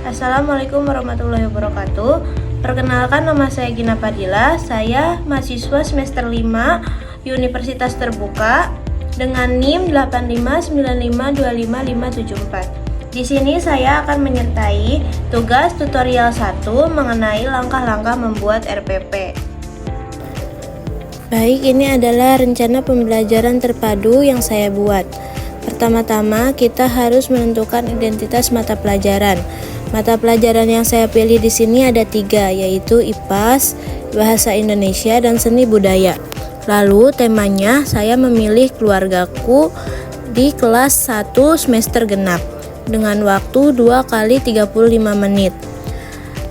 Assalamualaikum warahmatullahi wabarakatuh. Perkenalkan, nama saya Gina Fadila. Saya mahasiswa semester 5 Universitas Terbuka dengan NIM 859525574. Di sini saya akan menyertai tugas tutorial 1 mengenai langkah-langkah membuat RPP. Baik, ini adalah rencana pembelajaran terpadu yang saya buat. Pertama-tama, kita harus menentukan identitas mata pelajaran. Mata pelajaran yang saya pilih di sini ada 3, yaitu IPAS, Bahasa Indonesia, dan Seni Budaya. Lalu temanya saya memilih keluargaku di kelas 1 semester genap dengan waktu 2 kali 35 menit.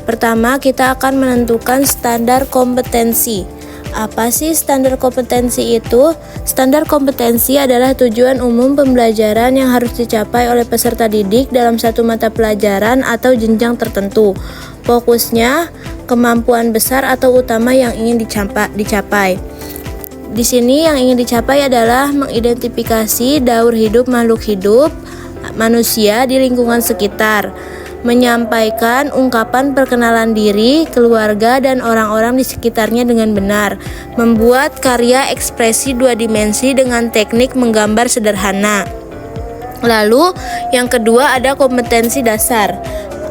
Pertama, kita akan menentukan standar kompetensi. Apa sih standar kompetensi itu? Standar kompetensi adalah tujuan umum pembelajaran yang harus dicapai oleh peserta didik dalam satu mata pelajaran atau jenjang tertentu. Fokusnya kemampuan besar atau utama yang ingin dicapai. Di sini yang ingin dicapai adalah mengidentifikasi daur hidup makhluk hidup manusia di lingkungan sekitar, menyampaikan ungkapan perkenalan diri, keluarga, dan orang-orang di sekitarnya dengan benar, membuat karya ekspresi 2 dimensi dengan teknik menggambar sederhana. Lalu yang kedua ada kompetensi dasar.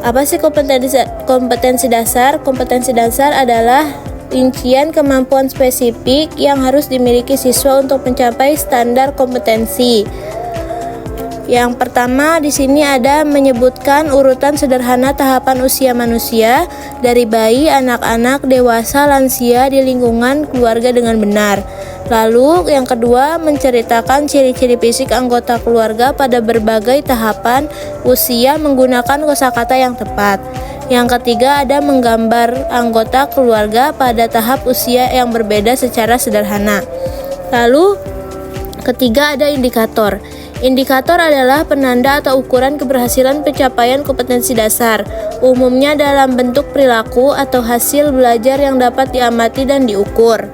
Apa sih kompetensi dasar? Kompetensi dasar adalah rincian kemampuan spesifik yang harus dimiliki siswa untuk mencapai standar kompetensi. Yang pertama di sini ada menyebutkan urutan sederhana tahapan usia manusia dari bayi, anak-anak, dewasa, lansia di lingkungan keluarga dengan benar. Lalu yang kedua menceritakan ciri-ciri fisik anggota keluarga pada berbagai tahapan usia menggunakan kosakata yang tepat. Yang ketiga ada menggambar anggota keluarga pada tahap usia yang berbeda secara sederhana. Lalu ketiga ada indikator. Indikator adalah penanda atau ukuran keberhasilan pencapaian kompetensi dasar, umumnya dalam bentuk perilaku atau hasil belajar yang dapat diamati dan diukur.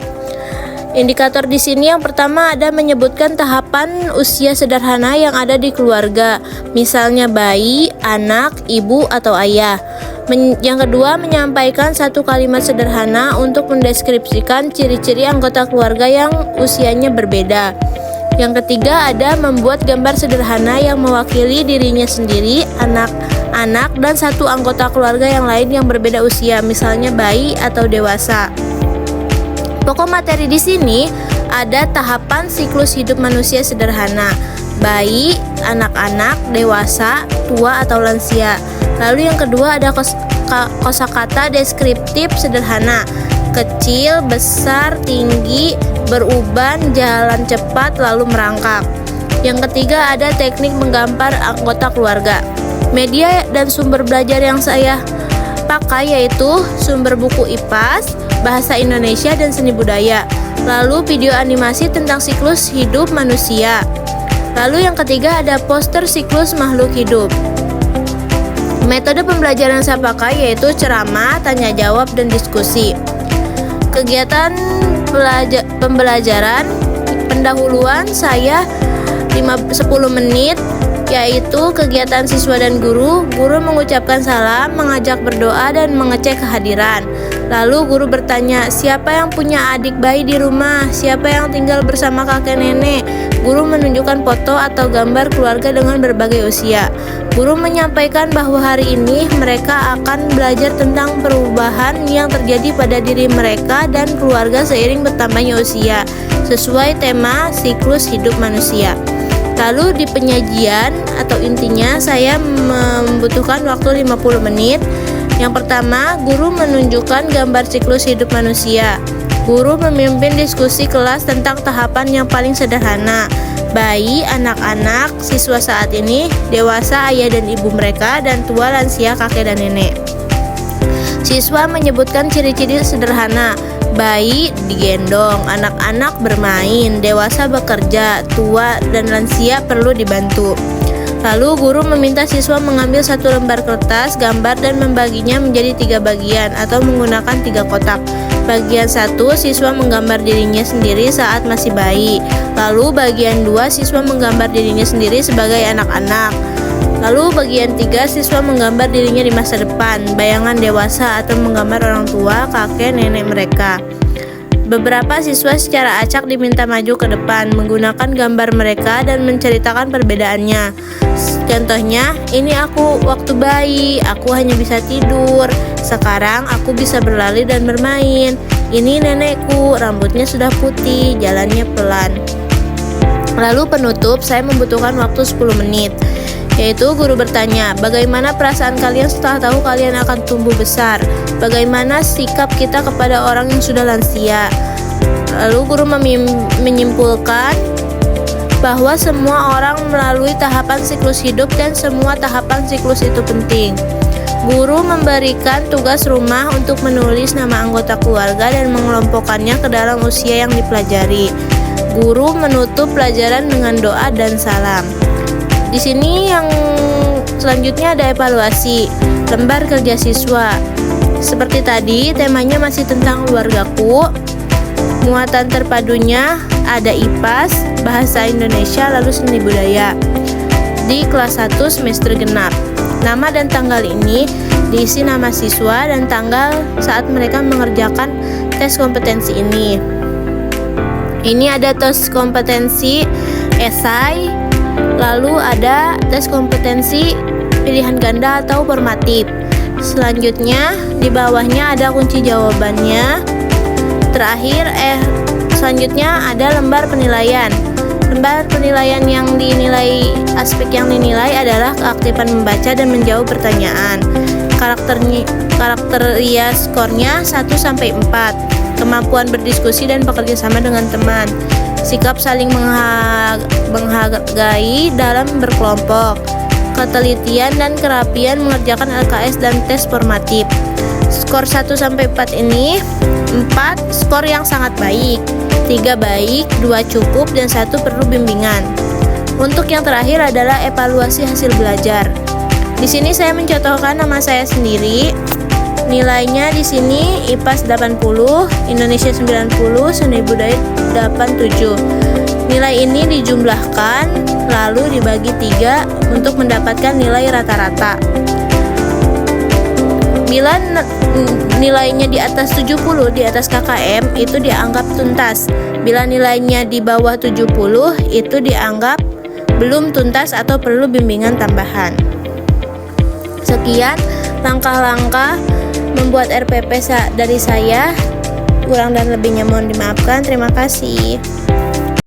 Indikator di sini yang pertama ada menyebutkan tahapan usia sederhana yang ada di keluarga, misalnya bayi, anak, ibu, atau ayah. Yang kedua menyampaikan satu kalimat sederhana untuk mendeskripsikan ciri-ciri anggota keluarga yang usianya berbeda. Yang ketiga ada membuat gambar sederhana yang mewakili dirinya sendiri, anak-anak, dan satu anggota keluarga yang lain yang berbeda usia, misalnya bayi atau dewasa. Pokok materi di sini ada tahapan siklus hidup manusia sederhana, bayi, anak-anak, dewasa, tua atau lansia. Lalu yang kedua ada kosakata deskriptif sederhana, kecil, besar, tinggi, beruban, jalan cepat, lalu merangkak. Yang ketiga ada teknik menggambar anggota keluarga. Media dan sumber belajar yang saya pakai yaitu sumber buku IPAS, Bahasa Indonesia, dan Seni Budaya. Lalu video animasi tentang siklus hidup manusia. Lalu yang ketiga ada poster siklus makhluk hidup. Metode pembelajaran yang saya pakai yaitu ceramah, tanya jawab, dan diskusi. Kegiatan pembelajaran pendahuluan saya 10 menit, yaitu kegiatan siswa dan guru mengucapkan salam, mengajak berdoa, dan mengecek kehadiran. Lalu guru bertanya, siapa yang punya adik bayi di rumah? Siapa yang tinggal bersama kakek nenek? Guru menunjukkan foto atau gambar keluarga dengan berbagai usia. Guru menyampaikan bahwa hari ini mereka akan belajar tentang perubahan yang terjadi pada diri mereka dan keluarga seiring bertambahnya usia, sesuai tema siklus hidup manusia. Lalu di penyajian atau intinya saya membutuhkan waktu 50 menit. Yang pertama, guru menunjukkan gambar siklus hidup manusia. Guru memimpin diskusi kelas tentang tahapan yang paling sederhana, bayi, anak-anak, siswa saat ini, dewasa, ayah dan ibu mereka, dan tua, lansia, kakek dan nenek. Siswa menyebutkan ciri-ciri sederhana, bayi digendong, anak-anak bermain, dewasa bekerja, tua dan lansia perlu dibantu. Lalu guru meminta siswa mengambil satu lembar kertas, gambar, dan membaginya menjadi 3 bagian atau menggunakan 3 kotak. Bagian 1, siswa menggambar dirinya sendiri saat masih bayi. Lalu bagian 2, siswa menggambar dirinya sendiri sebagai anak-anak. Lalu bagian 3, siswa menggambar dirinya di masa depan, bayangan dewasa atau menggambar orang tua, kakek, nenek mereka. Beberapa siswa secara acak diminta maju ke depan, menggunakan gambar mereka dan menceritakan perbedaannya. Contohnya, ini aku waktu bayi, aku hanya bisa tidur. Sekarang aku bisa berlari dan bermain. Ini nenekku, rambutnya sudah putih, jalannya pelan. Lalu penutup, saya membutuhkan waktu 10 menit. Yaitu guru bertanya, bagaimana perasaan kalian setelah tahu kalian akan tumbuh besar? Bagaimana sikap kita kepada orang yang sudah lansia? Lalu guru menyimpulkan bahwa semua orang melalui tahapan siklus hidup dan semua tahapan siklus itu penting. Guru memberikan tugas rumah untuk menulis nama anggota keluarga dan mengelompokkannya ke dalam usia yang dipelajari. Guru menutup pelajaran dengan doa dan salam. Di sini yang selanjutnya ada evaluasi, lembar kerja siswa. Seperti tadi, temanya masih tentang keluargaku. Muatan terpadunya ada IPAS, Bahasa Indonesia, lalu Seni Budaya. Di kelas 1 semester genap. Nama dan tanggal ini diisi nama siswa dan tanggal saat mereka mengerjakan tes kompetensi ini. Ini ada tes kompetensi esai, lalu ada tes kompetensi pilihan ganda atau formatif. Selanjutnya di bawahnya ada kunci jawabannya. Terakhir selanjutnya ada lembar penilaian. Lembar penilaian yang dinilai, aspek yang dinilai adalah keaktifan membaca dan menjawab pertanyaan. Karakteria skornya 1 sampai 4. Kemampuan berdiskusi dan bekerja sama dengan teman. Sikap saling menghargai dalam berkelompok. Ketelitian dan kerapian mengerjakan LKS dan tes formatif. Skor 1 sampai 4 ini 4 skor yang sangat baik, 3 baik, 2 cukup, dan 1 perlu bimbingan. Untuk yang terakhir adalah evaluasi hasil belajar. Di sini saya mencontohkan nama saya sendiri. Nilainya di sini IPAS 80, Indonesia 90, Seni Budaya 87. Nilai ini dijumlahkan lalu dibagi 3 untuk mendapatkan nilai rata-rata. Bila nilainya di atas 70, di atas KKM, itu dianggap tuntas. Bila nilainya di bawah 70, itu dianggap belum tuntas atau perlu bimbingan tambahan. Sekian langkah-langkah membuat RPP dari saya. Kurang dan lebihnya mohon dimaafkan. Terima kasih.